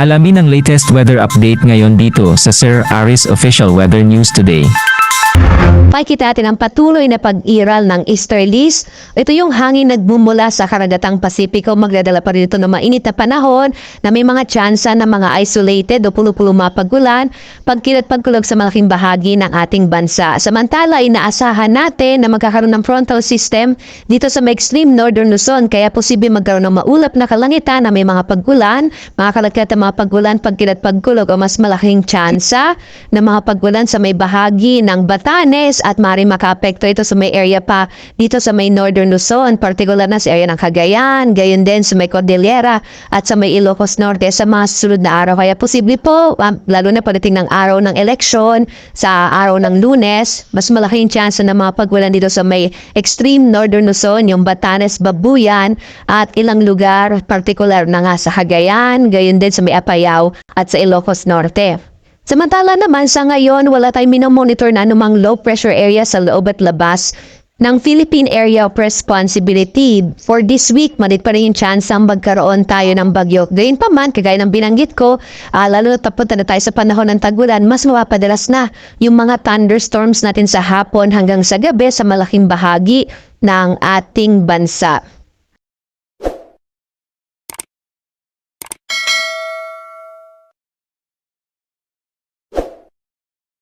Alamin ang latest weather update ngayon dito sa Sir Aris Official Weather News Today. Pakikita natin ang patuloy na pag-iral ng easterlies. Ito yung hangin nagmumula sa karagatang Pasipiko. Magdadala pa rin ito ng mainit na panahon na may mga tsansa ng mga isolated o pulo-pulo mapagulan, pagkilat-pagkulog sa malaking bahagi ng ating bansa. Samantala, inaasahan natin na magkakaroon ng frontal system dito sa may extreme northern Luzon, kaya posible magkaroon ng maulap na kalangitan na may mga paggulan, mga kalagkat na mga paggulan, pagkilat-pagkulog o mas malaking tsansa ng mga paggulan sa may bahagi ng Batanes at maaaring makaapekto ito sa may area pa dito sa may northern Luzon, particular na sa area ng Cagayan, gayon din sa may Cordillera at sa may Ilocos Norte sa mga susunod na araw. Kaya posible po, lalo na pagdating ng araw ng eleksyon, sa araw ng Lunes, mas malaking chance ng mga paggulan dito sa may extreme northern Luzon, yung Batanes, Babuyan at ilang lugar, particular na nga sa Cagayan, gayon din sa may Apayao at sa Ilocos Norte. Samantala naman sa ngayon, wala tayong minomonitor na anumang low pressure area sa loob at labas ng Philippine Area of Responsibility. For this week, malit pa rin yung chance ang magkaroon tayo ng bagyo. Gayun pa man, kagaya ng binanggit ko, lalo na tapunta na tayo sa panahon ng tagulan, mas mapapadalas na yung mga thunderstorms natin sa hapon hanggang sa gabi sa malaking bahagi ng ating bansa.